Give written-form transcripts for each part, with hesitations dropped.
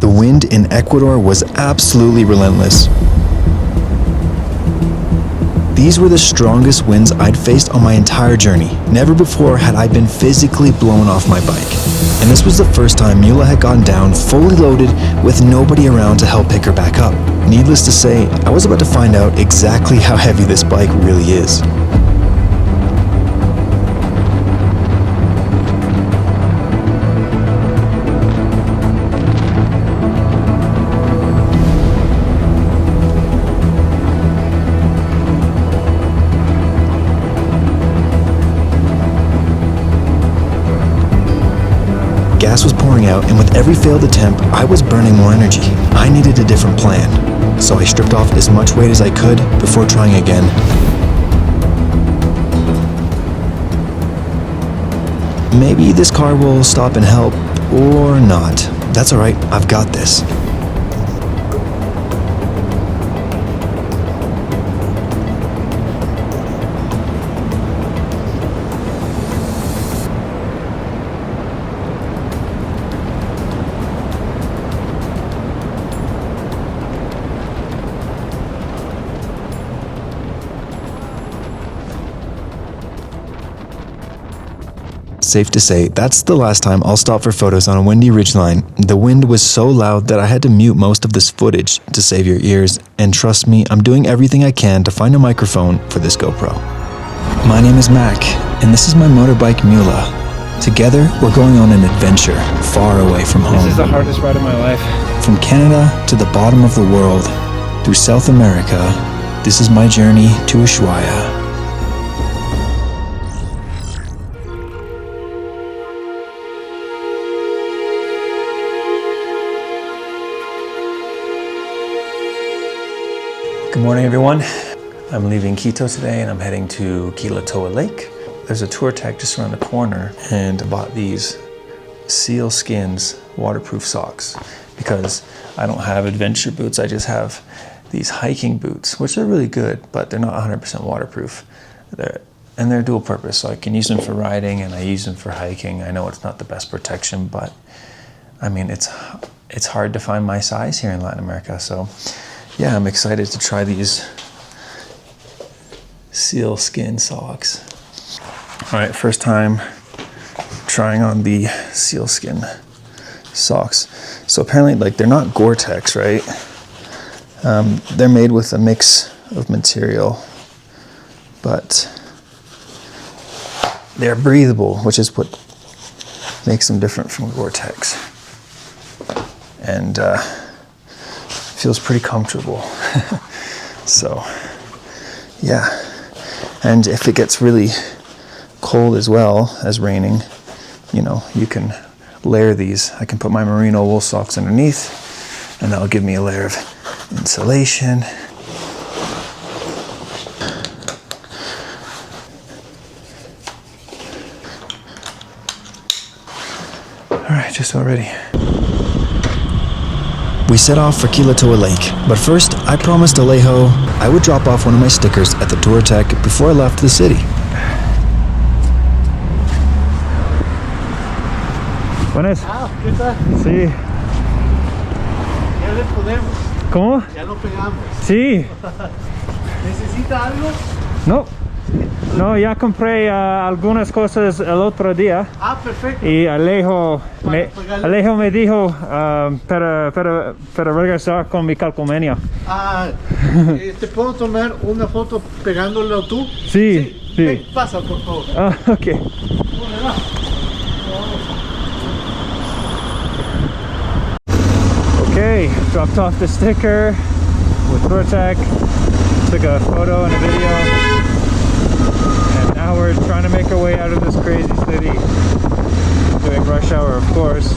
The wind in Ecuador was absolutely relentless. These were the strongest winds I'd faced on my entire journey. Never before had I been physically blown off my bike. And this was the first time Mula had gone down fully loaded with nobody around to help pick her back up. Needless to say, I was about to find out exactly how heavy this bike really is. Gas was pouring out, and with every failed attempt, I was burning more energy. I needed a different plan, so I stripped off as much weight as I could before trying again. Maybe this car will stop and help, or not. That's alright, I've got this. Safe to say, that's the last time I'll stop for photos on a windy ridgeline. The wind was so loud that I had to mute most of this footage to save your ears, and trust me, I'm doing everything I can to find a microphone for this GoPro. My name is Mac, and this is my motorbike Mula. Together, we're going on an adventure far away from home. This is the hardest ride of my life. From Canada to the bottom of the world, through South America, this is my journey to Ushuaia. Good morning, everyone. I'm leaving Quito today and I'm heading to Quilotoa Lake. There's a tour tag just around the corner, and I bought these seal skins waterproof socks because I don't have adventure boots. I just have these hiking boots, which are really good, but they're not 100% waterproof. They're dual purpose, so I can use them for riding and I use them for hiking. I know it's not the best protection, but I mean, it's hard to find my size here in Latin America, so yeah, I'm excited to try these seal skin socks. All right, first time trying on the seal skin socks. So apparently, like, they're not Gore-Tex, right? They're made with a mix of material, but they're breathable, which is what makes them different from Gore-Tex. And feels pretty comfortable. So yeah, and if it gets really cold as well as raining, you know, you can layer these. I can put my merino wool socks underneath and that'll give me a layer of insulation. All right, just about ready. We set off for Quilotoa Lake, but first I promised Alejo I would drop off one of my stickers at the tour tech before I left the city. Buenas. Ah, ¿qué tal? Sí. Ya le podemos. ¿Cómo? Ya lo pegamos. Sí. ¿Necesita algo? No. No, ya compré algunas cosas el otro día. Ah, perfecto. Y Alejo me dijo para regresar con mi calcomanía. Ah, ¿te puedo tomar una foto pegándolo tú? Sí, sí. Ven, pasa, por favor. Ah, ok. ¿Dónde va? Okay, dropped off the sticker with Protec, took a photo and a video. And now we're trying to make our way out of this crazy city, doing rush hour, of course.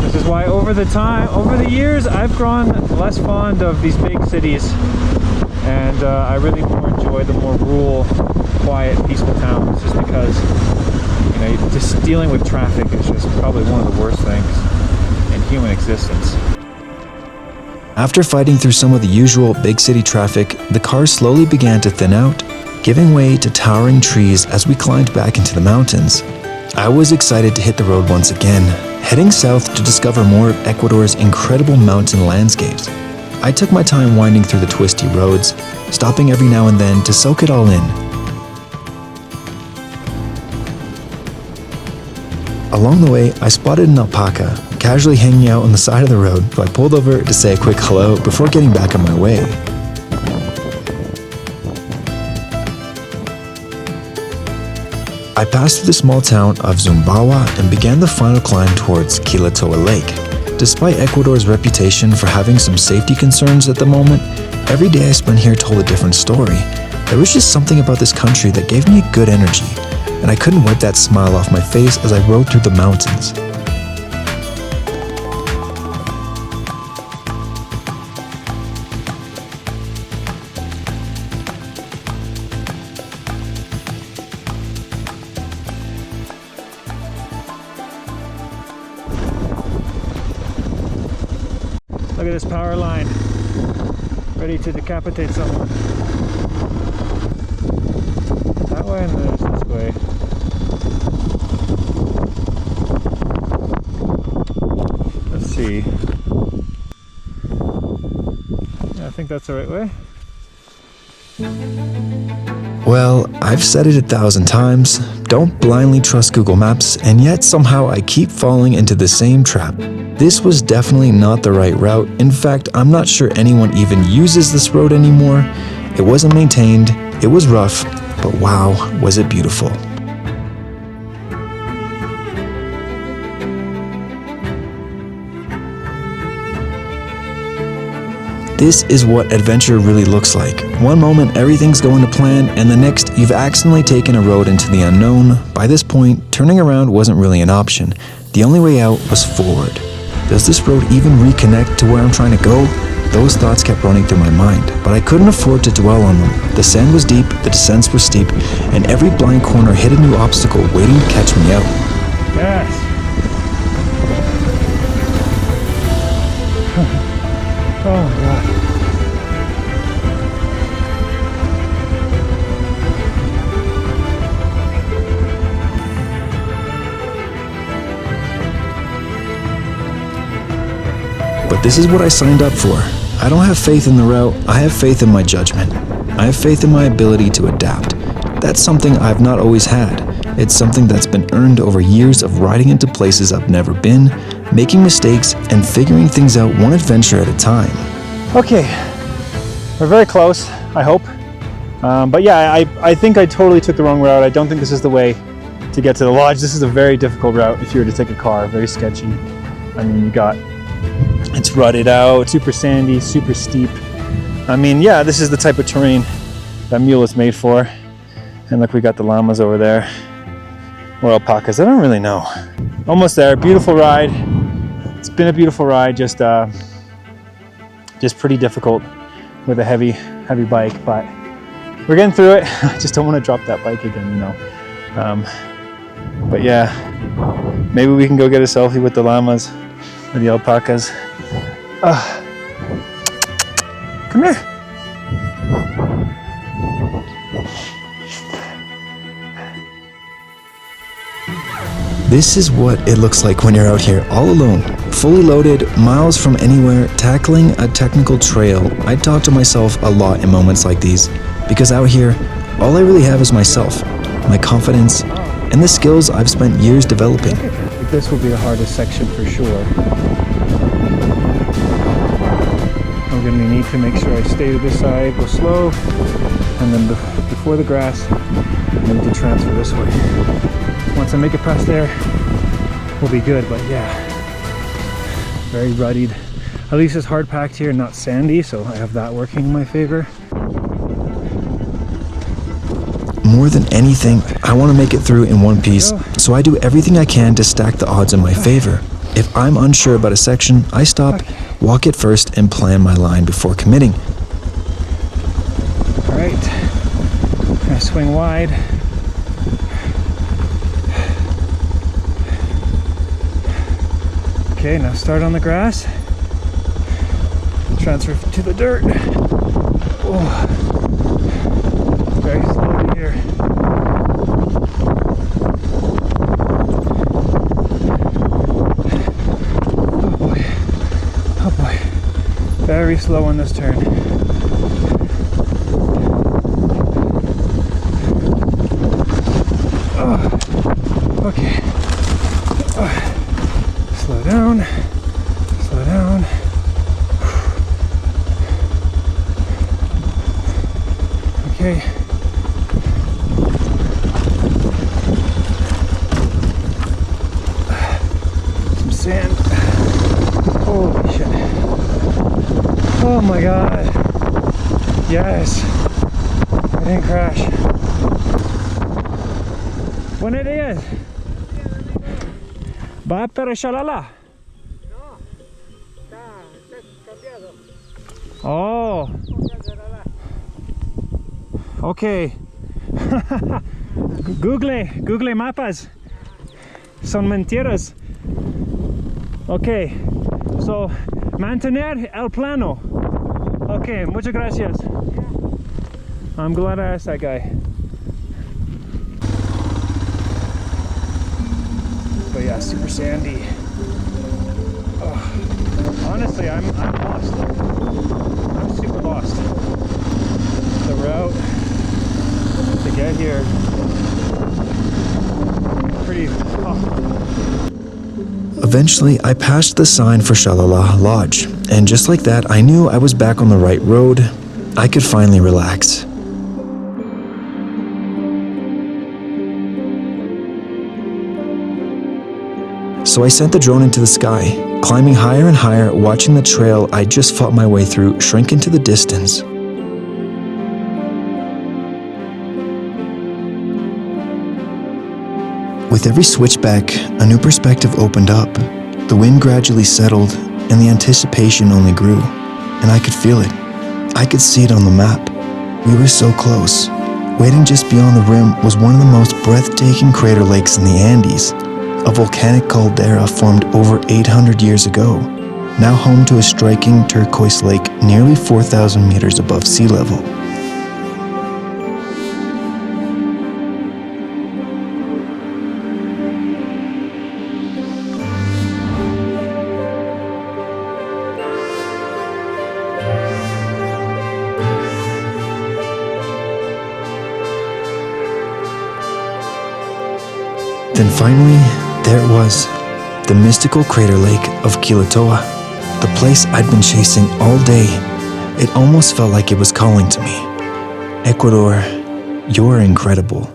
This is why over the years, I've grown less fond of these big cities, and I really more enjoy the more rural, quiet, peaceful towns, just because, you know, just dealing with traffic is just probably one of the worst things in human existence. After fighting through some of the usual big city traffic, the cars slowly began to thin out, giving way to towering trees as we climbed back into the mountains. I was excited to hit the road once again, heading south to discover more of Ecuador's incredible mountain landscapes. I took my time winding through the twisty roads, stopping every now and then to soak it all in. Along the way, I spotted an alpaca casually hanging out on the side of the road, so I pulled over to say a quick hello before getting back on my way. I passed through the small town of Zumbawa and began the final climb towards Quilotoa Lake. Despite Ecuador's reputation for having some safety concerns at the moment, every day I spent here told a different story. There was just something about this country that gave me a good energy, and I couldn't wipe that smile off my face as I rode through the mountains. Look at this power line, ready to decapitate someone. That way and there's this way. Let's see. Yeah, I think that's the right way. Well, I've said it 1,000 times, don't blindly trust Google Maps, and yet somehow I keep falling into the same trap. This was definitely not the right route. In fact, I'm not sure anyone even uses this road anymore. It wasn't maintained, it was rough, but wow, was it beautiful. This is what adventure really looks like. One moment everything's going to plan, and the next you've accidentally taken a road into the unknown. By this point, turning around wasn't really an option. The only way out was forward. Does this road even reconnect to where I'm trying to go? Those thoughts kept running through my mind, but I couldn't afford to dwell on them. The sand was deep, the descents were steep, and every blind corner hid a new obstacle waiting to catch me out. Yes! Oh my god. But this is what I signed up for. I don't have faith in the route, I have faith in my judgment. I have faith in my ability to adapt. That's something I've not always had. It's something that's been earned over years of riding into places I've never been, making mistakes, and figuring things out one adventure at a time. Okay, we're very close, I hope. But yeah, I think I totally took the wrong route. I don't think this is the way to get to the lodge. This is a very difficult route if you were to take a car, very sketchy. I mean, it's rutted out, super sandy, super steep. I mean, yeah, this is the type of terrain that mule is made for. And look, we got the llamas over there. Or alpacas, I don't really know. Almost there, beautiful ride. It's been a beautiful ride, just pretty difficult with a heavy bike, but we're getting through it. I just don't want to drop that bike again, you know. But yeah, maybe we can go get a selfie with the llamas or the alpacas. Come here. This is what it looks like when you're out here all alone, fully loaded, miles from anywhere, tackling a technical trail. I talk to myself a lot in moments like these, because out here, all I really have is myself, my confidence, and the skills I've spent years developing. This will be the hardest section for sure. I'm going to need to make sure I stay to this side, go slow, and then before the grass, I need to transfer this way. Once I make it past there, we'll be good, but yeah, very rutted. At least it's hard packed here, not sandy, so I have that working in my favor. More than anything, I want to make it through in one piece, so I do everything I can to stack the odds in my favor. If I'm unsure about a section, I stop, walk it first, and plan my line before committing. All right, I swing wide. Okay, now start on the grass, transfer to the dirt. Oh, very slowly here. Very slow on this turn. Okay. Slow down. Slow down. Okay. Some sand. Holy shit. Oh my god. Yes. I didn't crash. Buenos días. ¿Va para Shalala? No, está cambiado. Oh. Okay. Google mapas. Son mentiras. Okay. So, mantener el plano. Okay, muchas gracias. I'm glad I asked that guy. But yeah, super sandy. Oh. Honestly, I'm lost. I'm super lost. The route to get here, pretty Eventually, I passed the sign for Shalala Lodge, and just like that, I knew I was back on the right road. I could finally relax. So I sent the drone into the sky, climbing higher and higher, watching the trail I just fought my way through shrink into the distance. With every switchback, a new perspective opened up. The wind gradually settled, and the anticipation only grew. And I could feel it. I could see it on the map. We were so close. Waiting just beyond the rim was one of the most breathtaking crater lakes in the Andes, a volcanic caldera formed over 800 years ago, now home to a striking turquoise lake nearly 4,000 meters above sea level. Then finally, there it was, the mystical crater lake of Quilotoa, the place I'd been chasing all day. It almost felt like it was calling to me. Ecuador, you're incredible.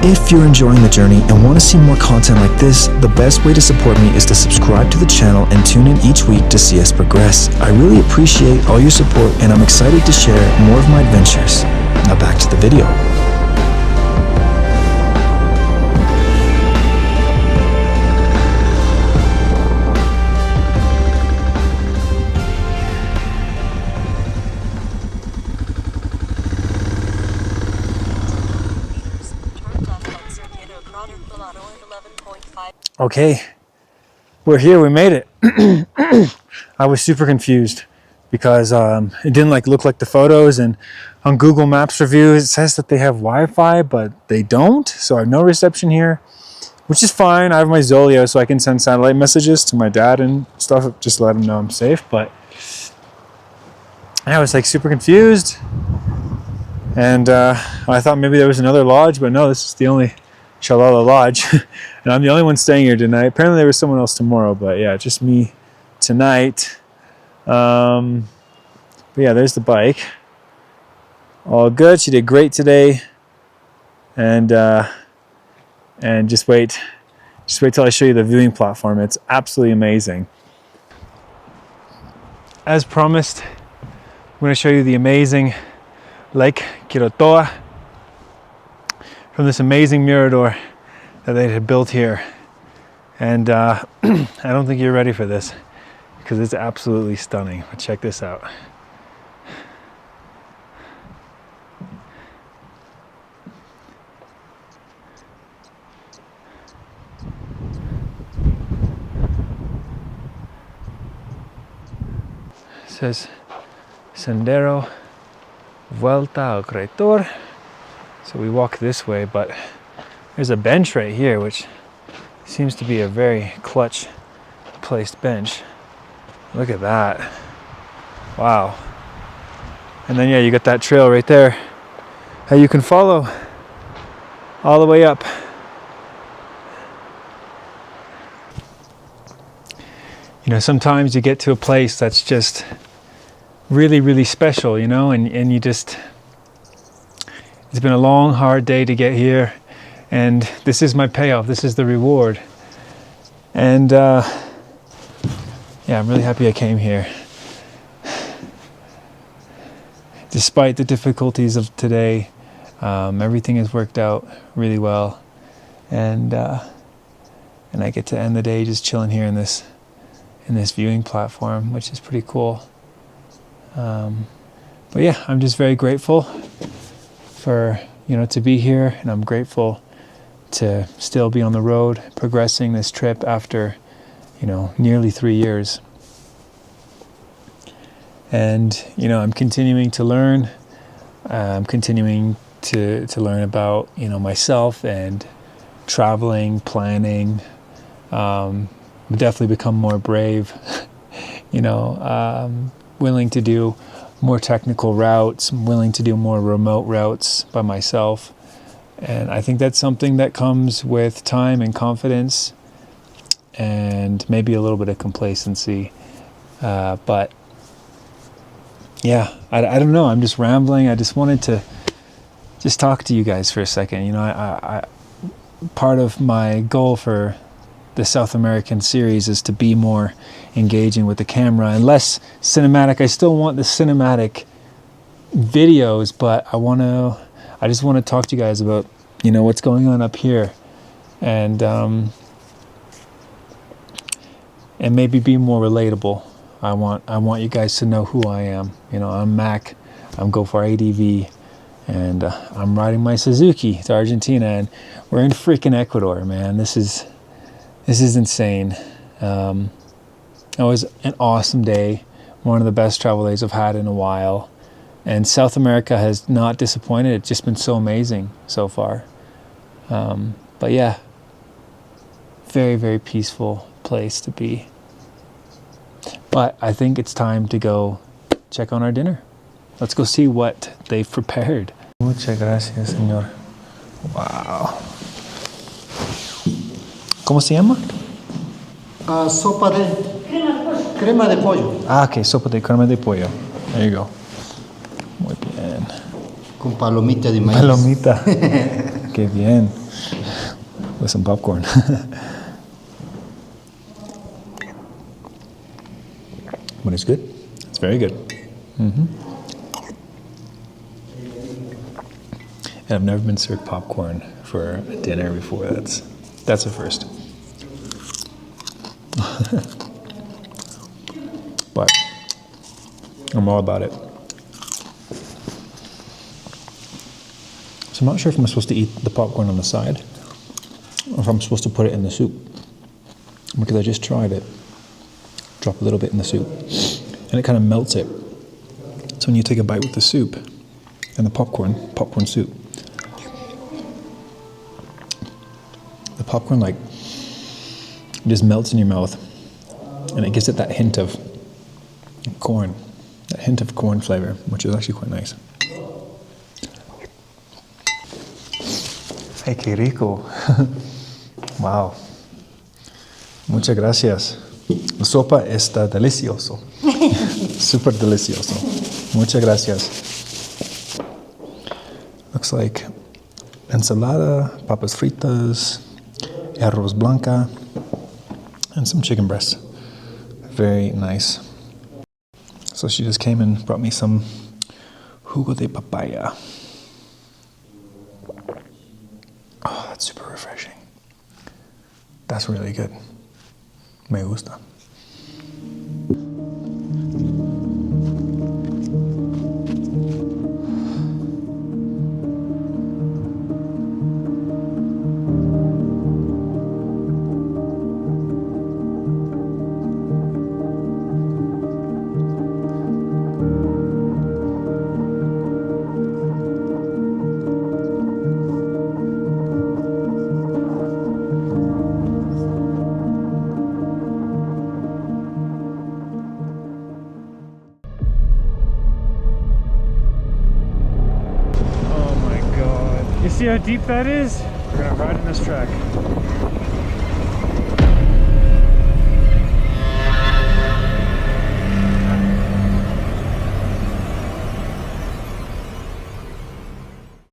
If you're enjoying the journey and want to see more content like this, the best way to support me is to subscribe to the channel and tune in each week to see us progress. I really appreciate all your support, and I'm excited to share more of my adventures. Now back to the video. Okay, we're here, we made it. I was super confused because it didn't look like the photos, and on Google Maps reviews it says that they have Wi-Fi, but they don't, so I have no reception here, which is fine. I have my Zolio, so I can send satellite messages to my dad and stuff, just to let him know I'm safe. But I was super confused, and I thought maybe there was another lodge, but no, this is the only Shalala Lodge, and I'm the only one staying here tonight. Apparently there was someone else tomorrow, but yeah, just me tonight. But yeah, there's the bike. All good. She did great today, and just wait till I show you the viewing platform. It's absolutely amazing. As promised, I'm going to show you the amazing Lake Quilotoa from this amazing mirador that they had built here. And I don't think you're ready for this because it's absolutely stunning. But check this out. It says Sendero Vuelta al Creador. So we walk this way, but there's a bench right here, which seems to be a very clutch placed bench. Look at that. Wow. And then yeah, you got that trail right there that you can follow all the way up. You know, sometimes you get to a place that's just really, really special, you know, and you just, it's been a long, hard day to get here, and this is my payoff. This is the reward. And yeah, I'm really happy I came here. Despite the difficulties of today, everything has worked out really well, and I get to end the day just chilling here in this viewing platform, which is pretty cool. But yeah, I'm just very grateful for, you know, to be here, and I'm grateful to still be on the road progressing this trip after, you know, nearly 3 years. And, you know, I'm continuing to learn. I'm continuing to learn about, you know, myself and traveling, planning. Definitely become more brave, you know, willing to do more technical routes, willing to do more remote routes by myself. And I think that's something that comes with time and confidence and maybe a little bit of complacency. But yeah, I don't know. I'm just rambling. I just wanted to just talk to you guys for a second. You know, I part of my goal for the South American series is to be more engaging with the camera and less cinematic. I still want the cinematic videos, but I just want to talk to you guys about, you know, what's going on up here, and maybe be more relatable. I want you guys to know who I am. You know, I'm Mac. I'm Go for ADV, and I'm riding my Suzuki to Argentina, and we're in freaking Ecuador, man. This is insane. It was an awesome day, one of the best travel days I've had in a while, and South America has not disappointed. It's just been so amazing so far. But yeah, very, very peaceful place to be. But I think it's time to go check on our dinner. Let's go see what they've prepared. Muchas gracias, señor. Wow. ¿Cómo se llama? Sopa de crema de pollo. Ah, ok, sopa de crema de pollo. There you go. Muy bien. Con palomita de maíz. Palomita. Qué bien. With some popcorn. But it's good. It's very good. Mm-hmm. And I've never been served popcorn for dinner before. That's a first. But I'm all about it. So I'm not sure if I'm supposed to eat the popcorn on the side or if I'm supposed to put it in the soup, because I just tried it. Drop a little bit in the soup and it kind of melts it. So when you take a bite with the soup and the popcorn soup, the popcorn like just melts in your mouth, and it gives it that hint of corn, flavor, which is actually quite nice. Hey, qué rico. Wow. Muchas gracias. La sopa está delicioso. Super delicioso. Muchas gracias. Looks like ensalada, papas fritas, arroz blanca, and some chicken breasts. Very nice. So she just came and brought me some Jugo de papaya. Oh, that's super refreshing. That's really good. Me gusta. Oh my god. You see how deep that is? We're gonna ride on this track.